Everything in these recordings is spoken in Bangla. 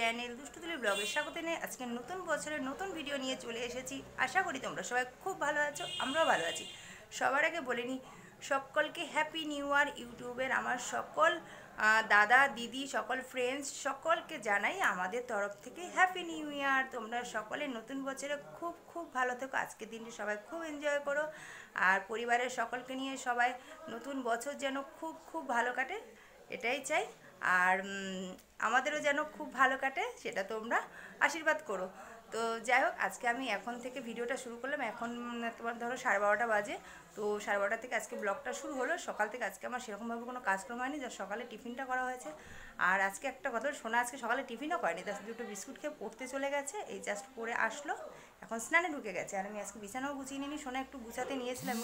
চ্যানেল দুষ্টুতুলি ব্লগে স্বাগত জানাই। আজকে নতুন বছরের নতুন ভিডিও নিয়ে চলে এসেছি। আশা করি তোমরা সবাই খুব ভালো আছো, আমরাও ভালো আছি। সবার আগে বলে নিই সকলকে হ্যাপি নিউ ইয়ার। ইউটিউবের আমার সকল দাদা দিদি সকল ফ্রেন্ডস সকলকে জানাই আমাদের তরফ থেকে হ্যাপি নিউ ইয়ার। তোমরা সকলে নতুন বছরে খুব খুব ভালো থেকো। আজকের দিনটি সবাই খুব এনজয় করো, আর পরিবারের সকলকে নিয়ে সবাই নতুন বছর যেন খুব খুব ভালো কাটে এটাই চাই। আর আমাদেরও যেন খুব ভালো কাটে সেটা তোমরা আশীর্বাদ করো। তো যাই হোক, আজকে আমি এখন থেকে ভিডিওটা শুরু করলাম। এখন তোমার ধরো 12:30 বাজে। তো 12:30 থেকে আজকে ব্লগটা শুরু হলো। সকাল থেকে আজকে আমার সেরকমভাবে কোনো কাজকর্ম হয়নি, যা সকালে টিফিনটা করা হয়েছে। আর আজকে একটা কথা, সোনা আজকে সকালে টিফিনও করেনি, জাস্ট দুটো বিস্কুট খেয়ে পড়তে চলে গেছে। এই জাস্ট পড়ে আসলো, এখন স্নানে ঢুকে গেছে। আর আমি আজকে বিছানাও গুছিয়ে নিইনি, সোনা একটু গুছাতে নিয়েছিলাম।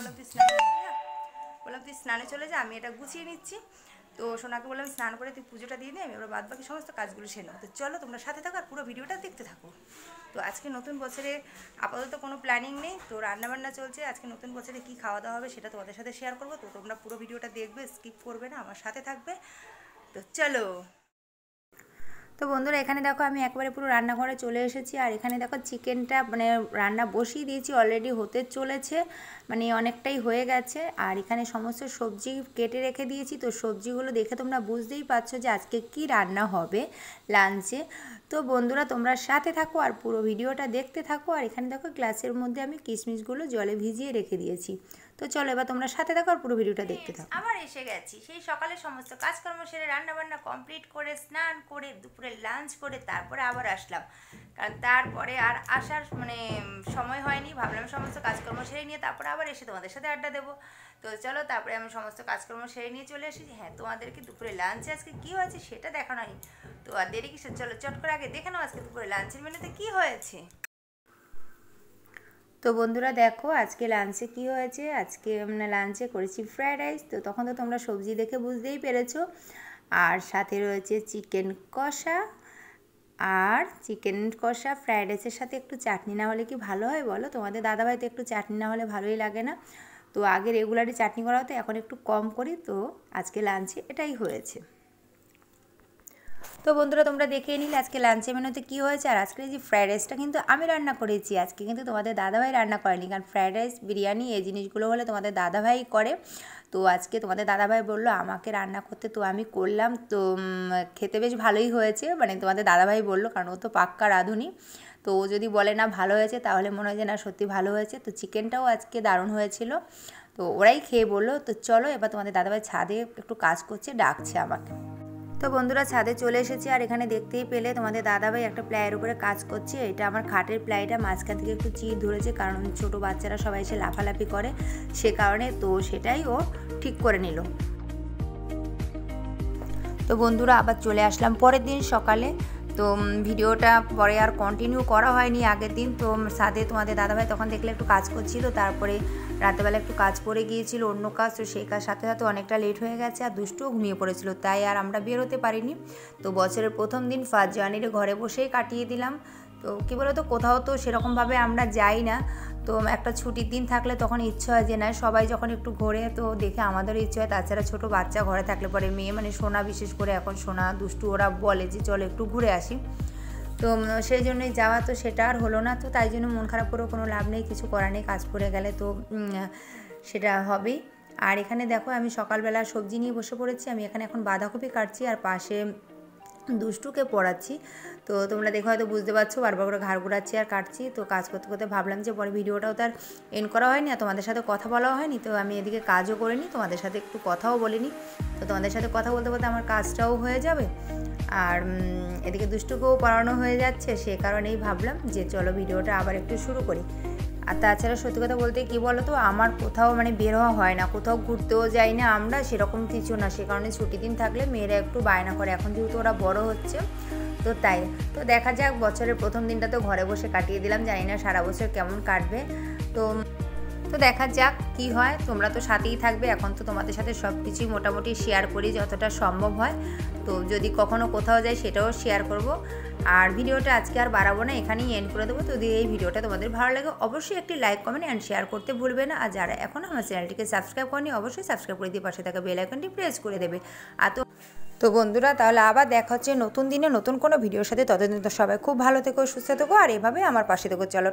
বললাম তুই স্নানে চলে যা, আমি এটা গুছিয়ে নিচ্ছি। তো সোনাকে বললাম স্নান করে তুই পুজোটা দিয়ে দে, আমি এবার বাদ বাকি সমস্ত কাজগুলো সেরে নেবো। তো চলো তোমরা সাথে থাকো আর পুরো ভিডিওটা দেখতে থাকো। তো আজকে নতুন বছরে আপাতত কোনো প্ল্যানিং নেই, তো রান্নাবান্না চলছে। আজকে নতুন বছরে কি খাওয়া দাওয়া হবে সেটা তোমাদের সাথে শেয়ার করবো। তো তোমরা পুরো ভিডিওটা দেখবে, স্কিপ করবে না, আমার সাথে থাকবে। তো চলো। তো বন্ধুরা এখানে দেখো আমি একবারে পুরো রান্নাঘরে চলে এসেছি। আর এখানে দেখো চিকেনটা মানে রান্না বসিয়ে দিয়েছি, অলরেডি হতে চলেছে, মানে অনেকটাই হয়ে গেছে। আর এখানে সমস্ত সবজি কেটে রেখে দিয়েছি। তো সবজিগুলো দেখে তোমরা বুঝতেই পারছো যে আজকে কি রান্না হবে লাঞ্চে। তো বন্ধুরা তোমরা সাথে থাকো আর পুরো ভিডিওটা দেখতে থাকো। আর এখানে দেখো গ্লাসের মধ্যে আমি কিশমিশগুলো জলে ভিজিয়ে রেখে দিয়েছি। তো চলো এবার তোমরা সাথে থাকো আর পুরো ভিডিওটা দেখতে থাকো। আবার এসে গেছি সেই সকালে সমস্ত কাজকর্ম সেরে রান্নাবান্না কমপ্লিট করে স্নান করে দুপুরে লাঞ্চ করে তারপরে আবার আসলাম, কারণ তারপরে আর আসার মানে সময় হয়নি। ভাবলাম সমস্ত কাজকর্ম সেরে নিয়ে তারপরে আবার এসে তোমাদের সাথে আড্ডা দেবো। তো চলো তারপরে আমি সমস্ত কাজকর্ম সেরে নিয়ে চলে এসেছি। হ্যাঁ, তোমাদেরকে দুপুরে লাঞ্চে আজকে কী হয়েছে সেটা দেখানো হয়নি। তো আর দেরি কিসের, চলো চট করে আগে দেখে নাও আজকে দুপুরে লাঞ্চের মেনুতে কী হয়েছে। তো বন্ধুরা দেখো আজকে লাঞ্চে কি হয়েছে। আজকে লাঞ্চে করেছি ফ্রায়েড রাইস। তো তখন তো তোমরা সবজি দেখে বুঝতেই পেরেছো। আর সাথে রয়েছে চিকেন কষা। আর চিকেন কষা ফ্রায়েড রাইসের সাথে একটু চাটনি না হলে কি ভালো হয় বলো? তোমাদের দাদাভাই তো একটু চাটনি না হলে ভালোই লাগে না। তো আগে রেগুলারই চাটনি করা হতো, এখন একটু কম করি। তো আজকে লাঞ্চে এটাই হয়েছে। তো বন্ধুরা তোমরা দেখে নিলে আজকে লাঞ্চের মেনুতে কী হয়েছে। আর আজকে যে ফ্রায়েড রাইসটা কিন্তু আমি রান্না করেছি, আজকে কিন্তু তোমাদের দাদাভাই রান্না করেনি, কারণ ফ্রায়েড রাইস বিরিয়ানি এই জিনিসগুলো হলে তোমাদের দাদাভাই করে। তো আজকে তোমাদের দাদাভাই বললো আমাকে রান্না করতে, তো আমি করলাম। তো খেতে বেশ ভালোই হয়েছে, মানে তোমাদের দাদাভাই বললো, কারণ ও তো পাক্কা রাঁধুনি। তো ও যদি বলে না ভালো হয়েছে তাহলে মনে হয় যে না সত্যি ভালো হয়েছে। তো চিকেনটাও আজকে দারুণ হয়েছিল। তো ওরাই খেয়ে বললো। তো চলো এবার তোমাদের দাদাভাই ছাদে একটু কাজ করছে, ডাকছে আমাকে। তো বন্ধুরা ছাদে চলে এসেছি। আর এখানে দেখতেই পেলে তোমাদের দাদাভাই একটা প্লাইয়ের উপরে কাজ করছে। এটা আমার খাটের প্লাইটা, মাঝখান থেকে একটু চির ধরেছে, কারণ ছোট বাচ্চারা সবাই এসে লাফালাফি করে সে কারণে। তো সেটাই ও ঠিক করে নিল। তো বন্ধুরা আবার চলে আসলাম পরের দিন সকালে। তো ভিডিওটা পরে আর কন্টিনিউ করা হয়নি আগের দিন। তো ছাদে তোমাদের দাদাভাই তখন দেখলে একটু কাজ করছিল, তারপরে রাতেবেলা একটু কাজ পড়ে গিয়েছিল অন্য কাজ। তো সেই কাজ সাথে সাথে অনেকটা লেট হয়ে গেছে, আর দুষ্টুও ঘুমিয়ে পড়েছিল, তাই আর আমরা বেরোতে পারিনি। তো বছরের প্রথম দিন 1 জানুয়ারি ঘরে বসেই কাটিয়ে দিলাম। তো কী বলো তো, কোথাও তো সেরকমভাবে আমরা যাই না। তো একটা ছুটির দিন থাকলে তখন ইচ্ছে হয় যে না সবাই যখন একটু ঘোরে, তো দেখে আমাদেরও ইচ্ছে হয়। তাছাড়া ছোটো বাচ্চা ঘরে থাকলে পরে মেয়ে মানে সোনা, বিশেষ করে এখন সোনা দুষ্টু, ওরা বলে যে চলো একটু ঘুরে আসি। তো সেই জন্যই যাওয়া, তো সেটা আর হলো না। তো তাই জন্য মন খারাপ করেও কোনো লাভ নেই, কিছু করার নেই, কাজ পড়ে গেলে তো সেটা হবেই। আর এখানে দেখো আমি সকালবেলা সবজি নিয়ে বসে পড়েছি। আমি এখানে এখন বাঁধাকপি কাটছি আর পাশে দুষ্টুকে পড়াচ্ছি। তো তোমরা দেখো হয়তো বুঝতে পারছো, বারবার করে ঘাড় ঘোরাচ্ছি আর কাটছি। তো কাজ করতে করতে ভাবলাম যে পরে ভিডিওটাও তার এন্ড করা হয়নি আর তোমাদের সাথে কথা বলাও হয়নি। তো আমি এদিকে কাজও করিনি, তোমাদের সাথে একটু কথাও বলিনি। তো তোমাদের সাথে কথা বলতে বলতে আমার কাজটাও হয়ে যাবে, আর এদিকে দুষ্টুকেও পড়ানো হয়ে যাচ্ছে। সে কারণেই ভাবলাম যে চলো ভিডিওটা আবার একটু শুরু করি। আর তাছাড়া সত্যি কথা বলতে কী বলো তো, আমার কোথাও মানে বের হওয়া হয় না, কোথাও ঘুরতেও যাই না আমরা, সেরকম কিছু না। সে কারণে ছুটি দিন থাকলে মেয়েরা একটু বায়না করে, এখন যেহেতু ওরা বড় হচ্ছে তো তাই। তো দেখা যাক, বছরের প্রথম দিনটা তো ঘরে বসে কাটিয়ে দিলাম, জানি না সারা বছর কেমন কাটবে। তো দেখা যাক কি হয়। তোমরা তো সাথেই থাকবে, এখন তো তোমাদের সাথে সব কিছুই মোটামুটি শেয়ার করি যতটা সম্ভব হয়। তো যদি কখনো কোথাও যাই সেটাও শেয়ার করব। আর ভিডিওটা আজকে আর বাড়াবো না, এখানেই এন্ড করে দেবো। তো যদি এই ভিডিওটা তোমাদের ভালো লাগে অবশ্যই একটি লাইক, কমেন্ট অ্যান্ড শেয়ার করতে ভুলবে না। আর যারা এখন আমার চ্যানেলটিকে সাবস্ক্রাইব করেনি অবশ্যই সাবস্ক্রাইব করে দিয়ে পাশে থাকা বেল আইকনটি প্রেস করে দেবে। আর তো তো বন্ধুরা তাহলে আবার দেখা হচ্ছে নতুন দিনে নতুন কোনো ভিডিওর সাথে। ততদিন তো সবাই খুব ভালো থেকো, সুস্থ থেকো, আর এভাবে আমার পাশে থেকো। চলো।